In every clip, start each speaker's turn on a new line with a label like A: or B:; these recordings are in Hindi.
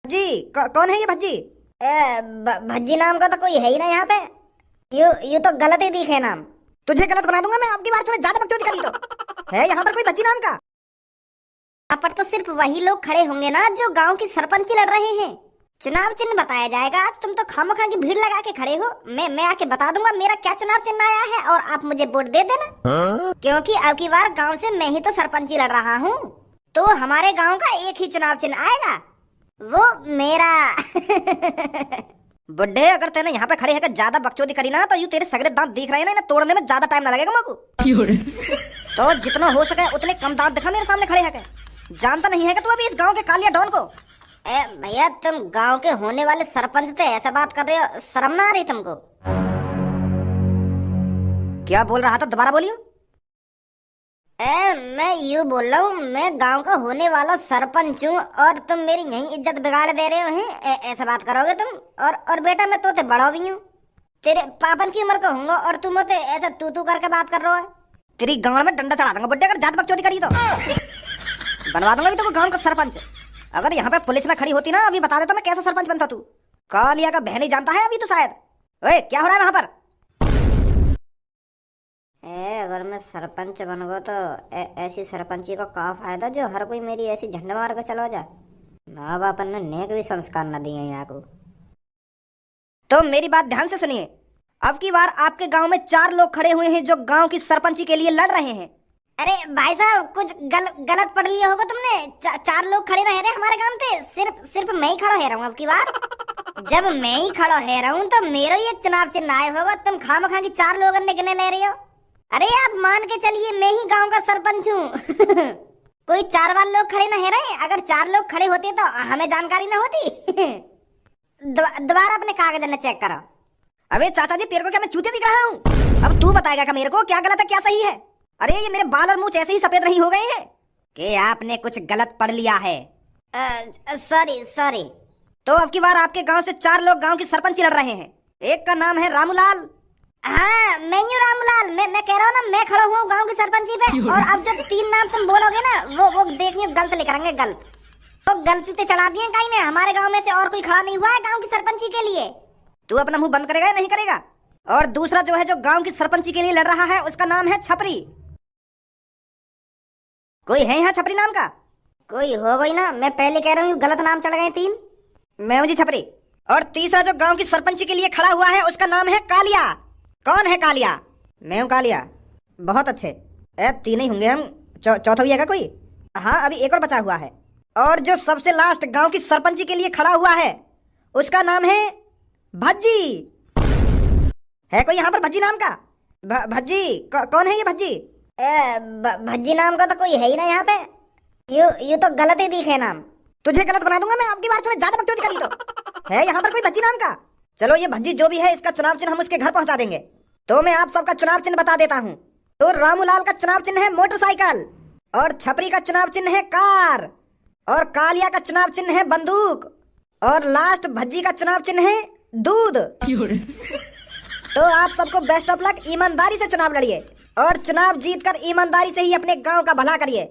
A: जी कौन है ये भज्जी?
B: भज्जी नाम का तो कोई है ही ना यहाँ पे। यू तो गलत ही दिखे नाम।
A: तुझे गलत बना दूंगा मैं अब की बार, तूने ज्यादा बकचोदी करी तो। है यहाँ पर कोई भज्जी नाम का?
B: यहाँ पर तो सिर्फ वही लोग खड़े होंगे ना जो गांव की सरपंची लड़ रहे हैं। चुनाव चिन्ह बताया जाएगा आज। तुम तो खामखा की भीड़ लगा के खड़े हो। मैं आके बता दूंगा मेरा क्या चुनाव चिन्ह आया है और आप मुझे वोट दे देना। क्योंकि अब की बार गांव से मैं ही तो सरपंची लड़ रहा हूँ, तो हमारे गांव का एक ही चुनाव चिन्ह आएगा, वो मेरा।
A: बुड्ढे, अगर तेने यहाँ पे खड़े होकर ज्यादा बकचोदी करी ना तो यू तेरे सगरे दांत दिख रहे हैं ना, इन्हें तोड़ने में ज्यादा टाइम ना लगेगा मेरे को। तो जितना हो सके उतने कम दांत दिखा मेरे सामने खड़े होकर। जानता नहीं है कि तू अभी इस गांव के कालिया डॉन को।
B: भैया तुम गांव के होने वाले सरपंच थे, ऐसा बात कर रहे हो, शर्म ना आ रही तुमको?
A: क्या बोल रहा था, दोबारा बोलियो।
B: मैं यूँ बोल रहा हूँ, मैं गांव का होने वाला सरपंच हूँ और तुम मेरी यही इज्जत बिगाड़ दे रहे हो हैं। ऐसा बात करोगे तुम? और बेटा मैं तो बड़ा भी हूँ, तेरे पापन की उम्र का हूँगा और तुम तो ऐसा तू करके बात कर रहे हो।
A: तेरी गांव में डंडा चढ़ा दूंगा बुड्ढे, अगर ज्यादा बकचोदी करी तो। बनवा दूंगा भी तो गांव का सरपंच। अगर यहाँ पे पुलिस ना खड़ी होती ना, अभी बता देता मैं कैसा सरपंच बनता तू। कालिया का बहन ही जानता है अभी तो शायद। ओए क्या हो रहा है वहां पर?
B: अगर मैं सरपंच बन गो तो ऐसी सरपंची का क्या फायदा जो हर कोई मेरी ऐसी झंड मार कर चलो जाए। माँ बाप ने नेक भी संस्कार न दिए यहाँ को।
A: तो मेरी बात ध्यान से सुनिए। अब की बार आपके गांव में 4 लोग खड़े हुए हैं जो गांव की सरपंची के लिए लड़ रहे हैं।
B: अरे भाई साहब, कुछ गलत पढ़ लिया होगा तुमने। 4 लोग खड़े रह रहे हमारे गांव पे, सिर्फ मैं ही खड़ा है रहा हूँ अब की बार। जब मैं ही खड़ा है रहा हूँ तो मेरा ही एक चुनाव चिन्ह आया होगा। तुम खामखा की 4 लोग गिने ले रही हो। अरे आप मान के चलिए मैं ही गांव का सरपंच हूँ। कोई 4 वाले लोग खड़े ना है रहे। अगर 4 लोग खड़े होते तो हमें जानकारी ना होती। दोबारा अपने कागज ने चेक करो।
A: अबे चाचा जी, तेरे को क्या मैं चूतिया दिख रहा हूँ? अब तू बताएगा क्या मेरे को क्या गलत है क्या सही है? अरे ये मेरे बाल और मुंह ऐसे ही सफेद नहीं हो गए हैं कि आपने कुछ गलत पढ़ लिया है?
B: सॉरी।
A: तो अब की बार आपके गांव से 4 लोग गांव की सरपंच लड़ रहे हैं। एक का नाम है रामूलाल।
B: हाँ मैं ही रामूलाल। मैं कह रहा हूँ ना, मैं खड़ा हुआ गांव की सरपंची पे। और अब जो 3 नाम तुम बोलोगे ना, वो देखिए गलत लिखेंगे, गलत। तो गलती से चढ़ा दिए कहीं ने। हमारे गांव में से और कोई खड़ा नहीं हुआ है गांव की सरपंची के लिए।
A: तू अपना मुंह बंद करेगा या नहीं करेगा? और दूसरा जो है जो गांव की सरपंची के लिए लड़ रहा है, उसका नाम है छपरी। कोई है यहाँ छपरी नाम का?
B: कोई हो गई ना, मैं पहले कह रहा हूँ गलत नाम चढ़ गए 3।
A: मैं हूँ जी छपरी। और तीसरा जो गांव की सरपंची के लिए खड़ा हुआ है उसका नाम है कालिया। कौन है कालिया? मैं हूँ कालिया। बहुत अच्छे। 3 ही होंगे हम। चौथा भी है कोई? हाँ अभी एक और बचा हुआ है। और जो सबसे लास्ट गांव की सरपंची के लिए खड़ा हुआ है उसका नाम है भज्जी। है कोई यहाँ पर भज्जी नाम का? भज्जी कौन है ये भज्जी?
B: भज्जी नाम का तो कोई है ही ना यहाँ पे। यू तो गलत ही दिखे नाम।
A: तुझे गलत बना दूंगा मैं अब की बार, तूने ज्यादा बकचोदी करी तो। है यहाँ पर कोई भज्जी नाम का? चलो ये भज्जी जो भी है, इसका चुनाव चिन्ह हम उसके घर पहुंचा देंगे। तो मैं आप सबका चुनाव चिन्ह बता देता हूँ। तो रामूलाल का चुनाव चिन्ह है मोटरसाइकिल, और छपरी का चुनाव चिन्ह है कार, और कालिया का चुनाव चिन्ह है बंदूक, और लास्ट भज्जी का चुनाव चिन्ह है दूध। तो आप सबको बेस्ट ऑफ लक। ईमानदारी से चुनाव लड़िए और चुनाव जीतकर ईमानदारी से ही अपने गांव का भला करिए।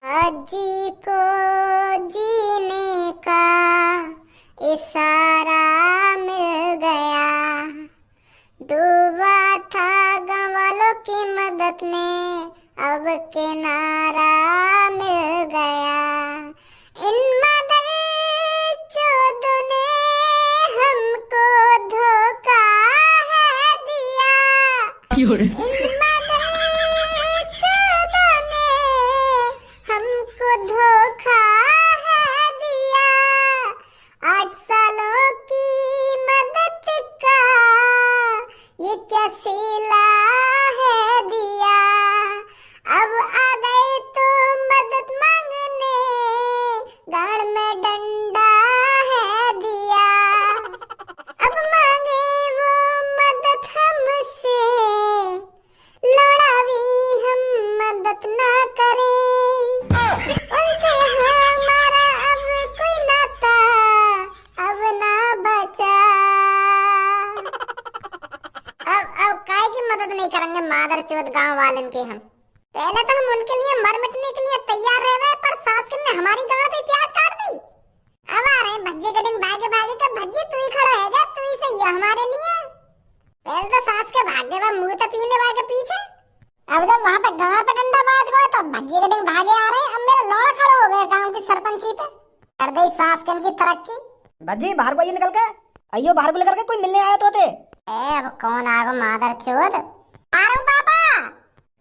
C: अजी को जीने का इशारा मिल गया, डूबा था गाँव वालों की मदद में, अब किनारा मिल गया। इन मदर चोदों ने हमको धोखा है दिया। इन मदर चोदों ने हमको धोखा है दिया। 8 सालों की मदद का ये क्या सिला है दिया। अब आ गए तो मदद मांगने, गाड़ में डंडा है दिया। अब मांगे वो मदद हमसे, लड़ा भी हम मदद ना करें। उनसे हमारा अब कोई नाता अब ना बचा। अब काहे की मदद नहीं करेंगे मादर चौथ गाँव वालन के हम। पहले तो हम उनके लिए मर मिटने के लिए तैयार रह गए, पर सास ने हमारी जगह पे प्याज काट दी। सरपंची पे, कर दे सास कल की तरक्की।
A: भज्जी बाहर को आइए निकल के। आइयो बाहर को लेकर के, कोई मिलने आया तो थे।
C: अब कौन आगो मादर चोद? आ रहा हूँ पापा।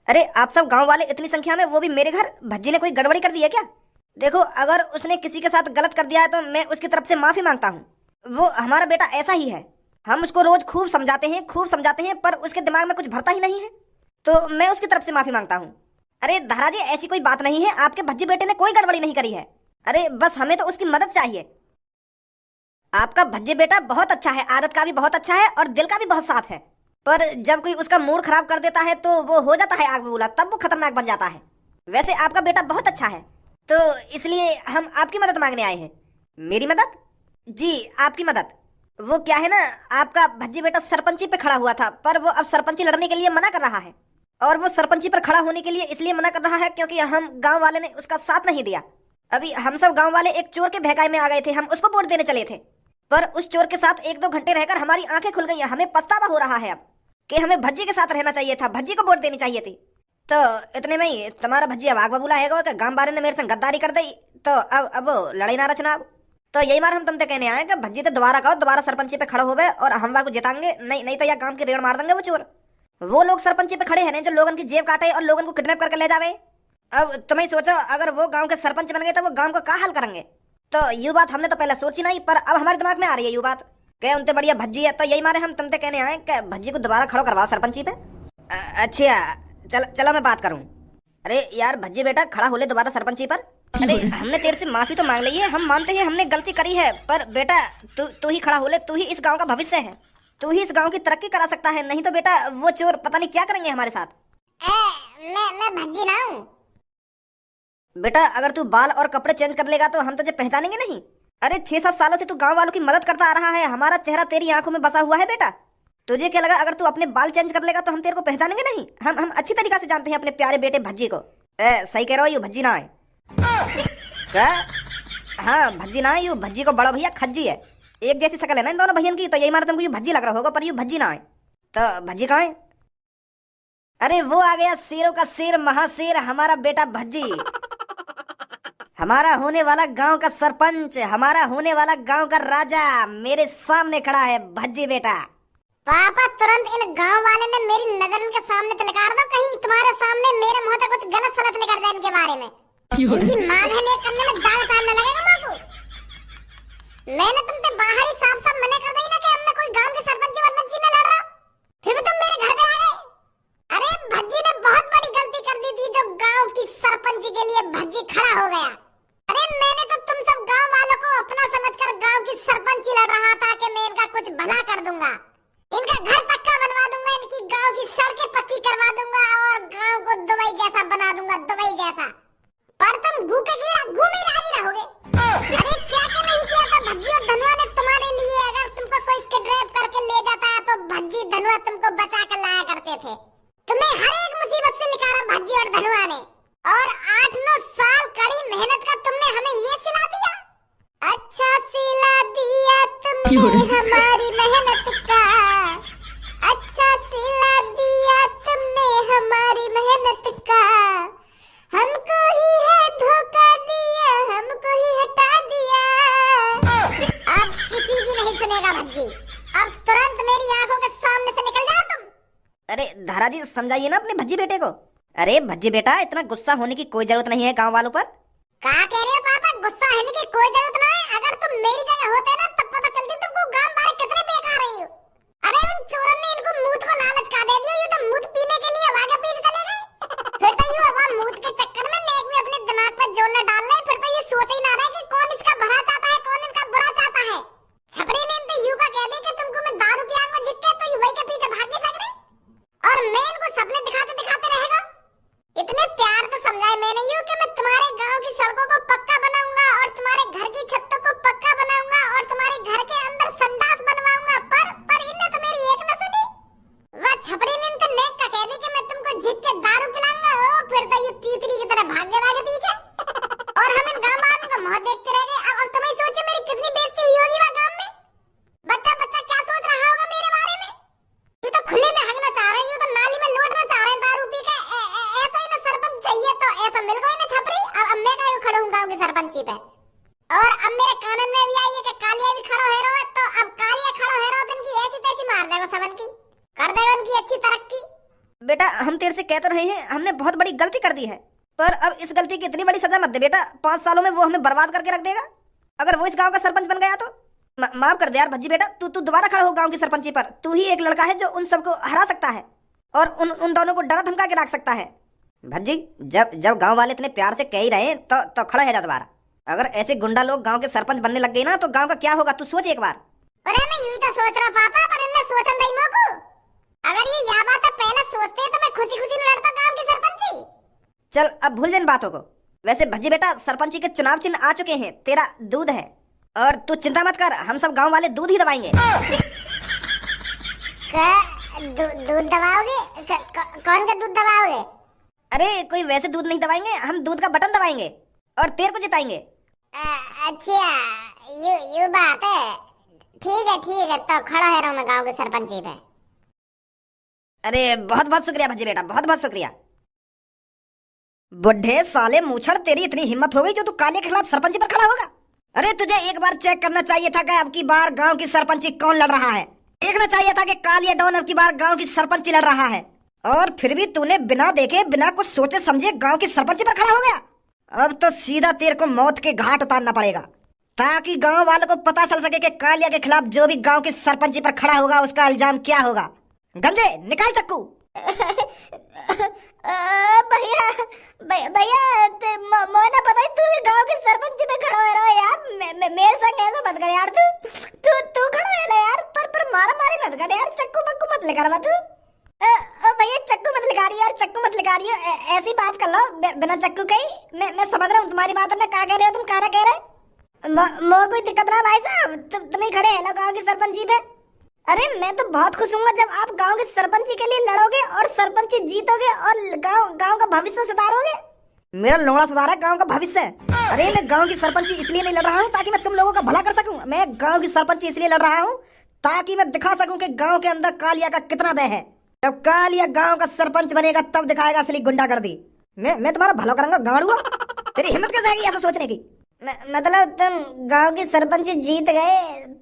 A: अरे आप सब गांव वाले इतनी संख्या में, वो भी मेरे घर। भज्जी ने कोई गड़बड़ी कर दी है क्या? देखो, अगर उसने किसी के साथ गलत कर दिया है तो मैं उसकी तरफ से माफी मांगता हूँ। वो हमारा बेटा ऐसा ही है। हम उसको रोज खूब समझाते हैं, पर उसके दिमाग में कुछ भरता ही नहीं है। तो मैं उसकी तरफ से माफी मांगता हूँ। अरे दादा जी, ऐसी कोई बात नहीं है। आपके भज्जी बेटे ने कोई गड़बड़ी नहीं करी है। अरे बस हमें तो उसकी मदद चाहिए। आपका भज्जी बेटा बहुत अच्छा है, आदत का भी बहुत अच्छा है और दिल का भी बहुत साफ है। पर जब कोई उसका मूड खराब कर देता है तो वो हो जाता है आग बबूला, तब वो खतरनाक बन जाता है। वैसे आपका बेटा बहुत अच्छा है, तो इसलिए हम आपकी मदद मांगने आए हैं। मेरी मदद? जी आपकी मदद। वो क्या है ना, आपका भज्जी बेटा सरपंची पे खड़ा हुआ था, पर वो अब सरपंची लड़ने के लिए मना कर रहा है। और वो सरपंची पर खड़ा होने के लिए इसलिए मना कर रहा है क्योंकि हम गांव वाले ने उसका साथ नहीं दिया। अभी हम सब गांव वाले एक चोर के बहकावे में आ गए थे, हम उसको वोट देने चले थे। पर उस चोर के साथ 1-2 घंटे रहकर हमारी आंखें खुल गई। हमें पछतावा हो रहा है अब कि हमें भज्जी के साथ रहना चाहिए था, भज्जी को वोट देनी चाहिए थी। तो इतने में ही तुम्हारा भज्जी अब आग बबूला है कि गांव वाले ने मेरे संग गद्दारी कर दी, तो अब वो लड़ाई नारा चुनाव। तो यही बार हम तुमसे कहने आए कि भज्जी तो दोबारा कहो, दोबारा सरपंची पे खड़े होवे और हम वाको जिताएंगे। नहीं तो यह गांव की रेड़ मार देंगे वो चोर। वो लोग सरपंची पे खड़े हैं जो लोगन की जेब काटे और लोगन को किडनैप करके ले जावे। अब तुम्हें सोचो, अगर वो गांव के सरपंच बन गए तो वो गांव को क्या हाल करेंगे। तो यू बात हमने तो पहले सोची नहीं, पर अब हमारे दिमाग में आ रही है यू बात कि उनसे बढ़िया भज्जी है। तो यही मारे हम तुमसे कहने आए कि भज्जी को दोबारा खड़ो करवाओ सरपंची पे। अच्छा चलो मैं बात करूं। अरे यार भज्जी बेटा, खड़ा हो ले दोबारा सरपंची पर। अरे हमने तेरे से माफी तो मांग ली है, हम मानते हैं हमने गलती करी है, पर बेटा तू ही खड़ा हो ले। तू ही इस गांव का भविष्य है, तू ही इस गांव की तरक्की करा सकता है। नहीं तो बेटा वो चोर पता नहीं क्या करेंगे हमारे साथ।
C: मैं भज्जी ना हूँ
A: बेटा, अगर तू बाल और कपड़े चेंज कर लेगा तो हम तुझे पहचानेंगे नहीं। अरे 6-7 सालों से तू गांव वालों की मदद करता आ रहा है, हमारा चेहरा तेरी आंखों में बसा हुआ है बेटा। तुझे क्या लगा अगर तू अपने बाल चेंज कर लेगा तो हम तेरे को पहचानेंगे नहीं? हम अच्छी तरीके से जानते हैं अपने प्यारे बेटे भज्जी को। सही कह रहा हो, यू भज्जी ना है क्या? हाँ भज्जी ना है, यू भज्जी को बड़ा भैया खज्जी है। एक जैसी शक्ल है ना इन दोनों भैया की, तो यही मारा तुमको यू भज्जी लग रहा होगा, पर यू भज्जी ना है। तो भज्जी कहाँ है? अरे वो आ गया, शेरों का शेर, महाशेर, हमारा बेटा भज्जी। हमारा होने वाला गांव का सरपंच, हमारा होने वाला गांव का राजा मेरे सामने खड़ा है भज्जी बेटा।
C: पापा, तुरंत इन गांव वाले ने मेरी नजर के सामने तो लगा दो, कहीं तुम्हारे सामने मेरे मुंह से कुछ गलत सलत निकल जाए इनके बारे में। इनकी मान है करने में ज्यादा टाइम न लगेगा माँ को। मैंने तुमसे बाहर ही साफ साफ मना कर दी ना कि मैं कोई गांव के सरपंच वर्पंची में लड़ रहा, फिर भी तुम मेरे घर पे आ गए। अरे भज्जी ने बहुत बड़ी गलती कर दी थी, जो गांव की सरपंची के लिए भज्जी खड़ा हो गया। अरे मैंने तो तुम सब गांव वालों को अपना समझकर गांव की सरपंची लड़ रहा था कि मैं इनका कुछ भला कर दूंगा, इनका घर पक्का बनवा दूंगा, इनकी गांव की सड़कें पक्की करवा दूंगा और गांव को दुबई जैसा बना दूंगा, दुबई जैसा। पर तुम भूखे कीड़ा घूमे राजी रहोगे। अरे क्या नहीं किया था भज्जी और धनुआ ने तुम्हारे लिए। अगर तुमको कोई किडनैप करके ले जाता है तो भज्जी धनुआ तुमको बचा कर लाया करते थे। तुम्हें हर एक मुसीबत से निकाला भज्जी और धनुआ ने, और 8-9 साल कड़ी मेहनत का तुमने हमें ये सिला दिया। अच्छा सिला दिया तुमने हमारी मेहनत का, अच्छा सिला दिया तुमने हमारी मेहनत का। हमको ही है धोखा दिया, हमको ही हटा दिया। अब किसी की नहीं सुनेगा भज्जी, अब तुरंत मेरी आंखों के सामने से निकल जाओ तुम।
A: अरे धारा जी समझाइए ना अपने भज्जी बेटे को। अरे भज्जी बेटा, इतना गुस्सा होने की कोई जरूरत नहीं है गांव वालों पर।
C: क्या कह रहे हो पापा? गुस्सा होने की कोई जरूरत नहीं है। अगर तुम मेरी जगह होते ना तब पता चलती तुमको गांव वाले कितने बेकार रही हो। अरे उन चोरों ने इनको मूत को लालच का दे दिया, ये तो मूत पीने के लिए आगे पीछे चले गए। फिर तो ये अब मूत के चक्कर में नेक में अपने दिमाग पर जोर न डाल रहे, फिर तो ये सोच ही ना रहे कि कौन इसका भला चाहता है कौन इनका बुरा चाहता है। छपड़ी ने इनसे यूं का कह दी कि तुमको मैं दारू पिया में झिक के तो ये वही के पीछे भाग नहीं सक रही, और मैं इनको सपने दिखाते दिखाते रहेगा। इतने प्यार से समझाए मैंने यूं कि मैं तुम्हारे गांव की सड़कों को पक्का बनाऊंगा और तुम्हारे घर की छतों को पक्का बनाऊंगा और तुम्हारे घर के अंदर संडास बनवाऊंगा, पर इनने तो मेरी एक न सुनी। वह छपड़ी ने इनसे नेक का कह दी कि मैं तुमको झिक के दारू पिलाऊंगा, ओ फिर तो ये तीतरी की तरह भाग गए पीछे, और हम इन गांव वालों का मुंह देखते रह गए। और तुम्हें सोचो मेरी कितनी बेइज्जती हुई होगी वह गांव में। बच्चा क्या सोच रहा होगा मेरे बारे में। ये तो खुले में हगना चाह रहे हैं, ये तो नाली में लौटना चाह रहे हैं दारू पी के। ऐसा ही ना सरपंच चाहिए तो ऐसा मिल गए ना छपरी। अब मैं क्या खड़ा हूँ गांव की सरपंची पे। और अब मेरे कानून में भी आई है कि कालिया भी खड़ो है रहो, तो अब कालिया खड़ो है रहो तो इनकी ऐसी तैसी मार देगा सबन की, कर देगा उनकी अच्छी तरक्की।
A: बेटा हम तेरे से कह तो रहे हैं, हमने बहुत बड़ी गलती कर दी है, पर अब इस गलती की इतनी बड़ी सजा मत दे बेटा। 5 सालों में वो हमें बर्बाद करके रख देगा। अगर वो इस गांव का सरपंच बन गया तो माफ कर दे यार भज्जी बेटा। तू दोबारा खड़ा हो गांव की सरपंची पर। तू ही एक लड़का है जो उन सबको हरा सकता है और उन दोनों को डरा धमका के रख सकता है। भज्जी जब गांव वाले इतने प्यार से कह ही रहे तो खड़ा है जा दोबारा। अगर ऐसे गुंडा लोग गांव के सरपंच बनने लग गए ना तो गांव का क्या होगा, तू सोच एक बार।
C: अरे मैं यूं तो सोच रहा पापा, पर इनने सोचन नहीं मोको। अगर ये या बात पहले सोचते तो मैं खुशी खुशी लड़ता गांव की सरपंची।
A: चल अब भूल जा इन बातों को। वैसे भज्जी बेटा सरपंची के चुनाव चिन्ह आ चुके हैं, तेरा दूध है और तू चिंता मत कर, हम सब गांव वाले दूध ही दबाएंगे।
C: दूध दबाओगे? कौन का दूध दबाओगे?
A: अरे कोई वैसे दूध नहीं दबाएंगे, हम दूध का बटन दबाएंगे और तेरे को जिताएंगे।
C: अच्छा यू बात है। ठीक है तो खड़ा है रहा हूँ मैं गांव के सरपंची पे।
A: अरे बहुत बहुत शुक्रिया भज्जी बेटा, बहुत बहुत शुक्रिया। बुढ़े साले मूछड़, तेरी इतनी हिम्मत हो गई जो तू काले के खिलाफ सरपंची पर खड़ा होगा? अरे तुझे एक बार चेक करना चाहिए था कि अब की बार गांव की सरपंची कौन लड़ रहा है। देखना चाहिए था कि कालिया डॉन अब की बार गांव की सरपंची लड़ रहा है, और फिर भी तूने बिना देखे बिना कुछ सोचे समझे गांव की सरपंची पर खड़ा हो गया। अब तो सीधा तेरे को मौत के घाट उतारना पड़ेगा, ताकि गांव वालों को पता चल सके कि कालिया के खिलाफ जो भी गांव की सरपंची पर खड़ा होगा उसका इल्जाम क्या होगा। गंजे निकाल चक्कू।
B: भैया मोना पता है तू भी गांव के सरपंच में खड़ा हो रहा है यार। मेरे संग ऐसा मत कर यार। तू खड़ा है ना यार, पर मारा मारी मत कर यार। चक्कू बक्कू मत लेकर तू। भैया चक्कू मत लगा रही यार, चक्कू मत लगा रही हो। ऐसी बात कर लो बिना चक्कू कही। मैं समझ रहा हूँ तुम्हारी बात। मैं क्या कह रहे हो, तुम क्या कह रहे मो कोई दिक्कत ना भाई साहब, तुम ही खड़े हैं ना गांव की सरपंची पे। अरे मैं तो बहुत खुश हूँ जब आप गांव की सरपंची के लिए लड़ोगे और सरपंची जीतोगे और गांव का भविष्य सुधारोगे।
A: मेरा लोड़ा सुधार है गांव का भविष्य। अरे मैं गांव की सरपंची इसलिए नहीं लड़ रहा हूँ ताकि मैं तुम लोगों का भला कर सकूं। मैं गांव की सरपंची इसलिए लड़ रहा हूँ ताकि मैं दिखा सकूं कि गांव के अंदर कालिया का कितना भय है। जब कालिया गांव का सरपंच बनेगा तब दिखाएगा असली गुंडागर्दी। मैं तुम्हारा भला करूंगा गाड़ुआ। तेरी हिम्मत कैसे आएगी ऐसा सोचने की?
B: मतलब तुम गांव की सरपंच जीत गए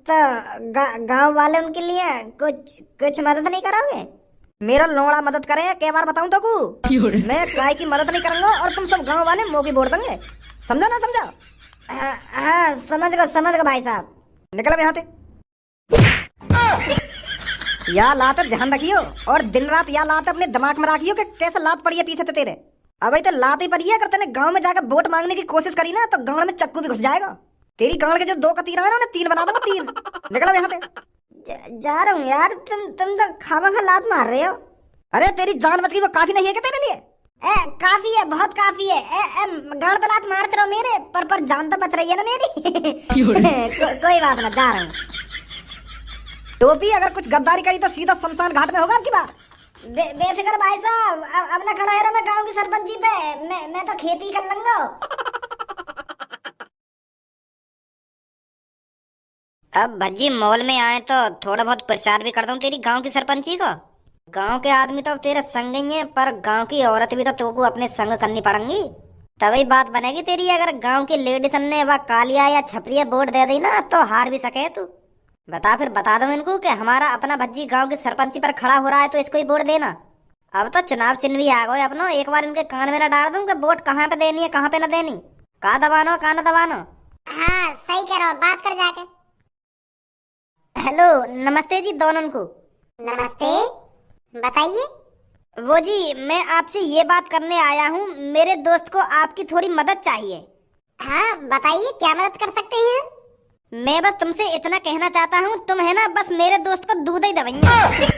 B: तो गांव वाले उनके लिए कुछ मदद नहीं करोगे?
A: मेरा लोड़ा मदद करे, कई बार बताऊं तो को मैं काय की मदद नहीं करूंगा और तुम सब गांव वाले मोगी बोल देंगे। समझा ना समझा?
B: हाँ समझ गो भाई साहब।
A: निकल यहाँ से। या लात ध्यान रखियो और दिन रात या लात अपने दिमाग में रखियो कि कैसे लात पड़ी है पीछे तेरे। अब तो लात ही पड़ी है। अगर तूने गांव में जाकर वोट मांगने की कोशिश करी ना तो गांव में चक्कू भी घुस जाएगा। तेरी गांव के जो 2 कतीरा है ना उन्हें 3 बना दूंगा 3। निकलो यहाँ से।
B: जा रहा हूँ यार। तुम तो खामखा लात मार रहे हो।
A: अरे तेरी जान बच गई वो काफी नहीं है क्या तेरे लिए?
B: काफी है, बहुत काफी है। गाड़ तो लात मारते रहो मेरे पर जान तो बच रही है ना मेरी। कोई बात ना, जा रहा हूँ।
A: टोपी अगर कुछ गद्दारी करी तो सीधा शमशान घाट में होगा आपकी बार।
B: बेफिक्र भाई साहब, अब ना खड़ा है मैं गांव की सरपंची पे। मैं तो खेती कर लूंगा। अब भज्जी मॉल में आए तो थोड़ा बहुत प्रचार भी कर दूं तेरी गांव की सरपंची को। गांव के आदमी तो तेरे संग ही है, पर गांव की औरत भी तो तुमको अपने संग करनी पड़ेंगी, तभी बात बनेगी तेरी। अगर गांव की लेडीज ने वह कालिया या छपरिया वोट दे दी ना तो हार भी सके तू। फिर बता दो इनको कि हमारा अपना भज्जी गांव की सरपंची पर खड़ा हो रहा है तो इसको ही वोट देना। अब तो चुनाव चिन्ह भी आ गए अपनो। एक बार इनके कान में ना डाल दूं कि वोट कहाँ पे देनी है कहाँ पे ना देनी, कहाँ दबानो कहाँ ना दबानो।
C: हाँ सही करो, बात कर जाके।
B: हेलो नमस्ते जी दोनों को।
C: नमस्ते, बताइए।
B: वो जी मैं आपसे ये बात करने आया हूँ, मेरे दोस्त को आपकी थोड़ी मदद चाहिए।
C: हाँ बताइए, क्या मदद कर सकते हैं?
B: मैं बस तुमसे इतना कहना चाहता हूँ, तुम है ना बस मेरे दोस्त को दूध ही दबाइए।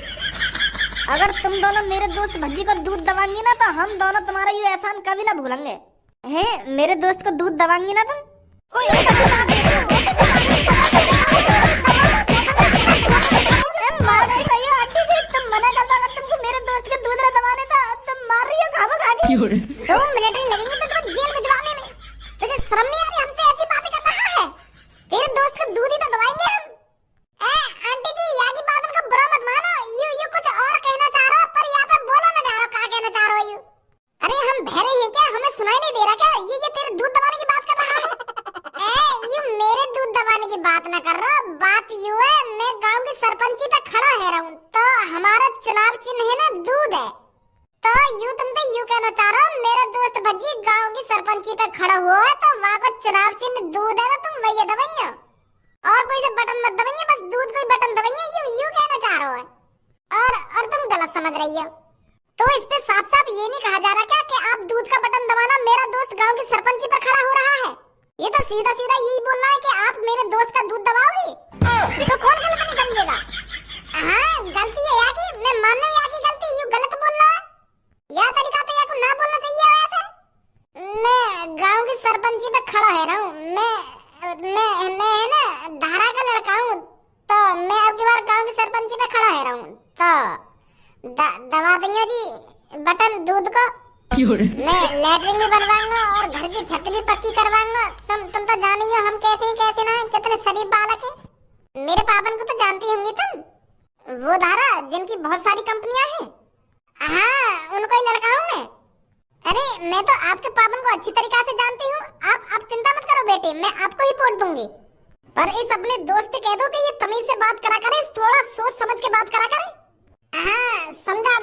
B: अगर तुम दोनों मेरे दोस्त भज्जी को दूध दबाएंगी ना तो हम दोनों तुम्हारा ये एहसान कभी ना भूलेंगे। हैं मेरे दोस्त को दूध दबाएंगी ना तुम? तुम मना करता, अगर तुमको मेरे दोस्त के दूध ना दबाने था तुम मार रही हो। कहाँ
C: 2 मिनट ही लगेंगे तो तुम्हें जेल भिजवाने में। तुझे शर्म नहीं आ रही हमसे ऐसी बातें कर रहा है? तेरे दोस्त को दूध ही तो दबाएंगे हम। आंटी जी यहाँ की बात उनका बुरा मत मानो। यू कुछ और कहना चाह रहा पर यहाँ पे बोलो ना जा रहा, क्या कहना चाह रहा हो यू? अरे हम बहरे हैं क्या, हमें सुनाई नहीं दे रहा क्या? ये तेरे दूध दबाने की बात कर रहा है। यू बात ना कर रहा, बात यूं है, मैं गांव की सरपंची पे खड़ा है रहा हूँ, तो हमारा चुनाव चिन्ह है ना दूध है। तो यूं तुम तो यूं कहना चाह रहे हो मेरा दोस्त भज्जी गांव की सरपंची पे खड़ा हुआ है, तो वहाँ का चुनाव चिन्ह दूध है, तो तुम वही दबाइए और कोई से बटन मत दबाइए, बस दूध कोई बटन दबाइए, यूं कहना चाह रहे हो। और तुम गलत समझ रही हो। तो इस पे साफ साफ ये नहीं कहा जा रहा क्या कि आप दूध का बटन दबाना मेरा दोस्त गांव की सरपंची पर खड़ा हो रहा है। ये तो सीधा सीधा यही बोलना है कि आप मेरे दोस्त का दूध दबाओगे, तो कौन गलत नहीं समझेगा। हाँ गलती है यहाँ की, मैं मान रहा हूँ यहाँ की गलती, यूं गलत बोल रहा है, यह तरीका तो यहाँ को ना बोलना चाहिए वैसे। मैं गांव की सरपंची पे खड़ा है रहा हूँ, मैं है ना धारा का लड़का हूँ, तो मैं अब की बार गांव की सरपंची पे खड़ा है रहा हूँ, तो दबा देंगे जी बटन दूध को। मैं लैट्रिन भी बनवाऊंगा और घर की छत भी पक्की करवाऊंगा। तुम तो जानी हो हम कैसे ना कितने शरीफ बालक है। मेरे पापन को तो जानती होंगी तुम, वो धारा जिनकी बहुत सारी कंपनियां हैं। हाँ उनको ही लड़का हूँ मैं। अरे मैं तो आपके पापन को अच्छी तरीके से जानती हूँ, आप चिंता मत करो बेटे, मैं आपको ही वोट दूंगी। पर इस अपने दोस्त से कह दो कि ये तमीज से बात करा करे, थोड़ा सोच समझ के बात करा करे। हाँ समझा।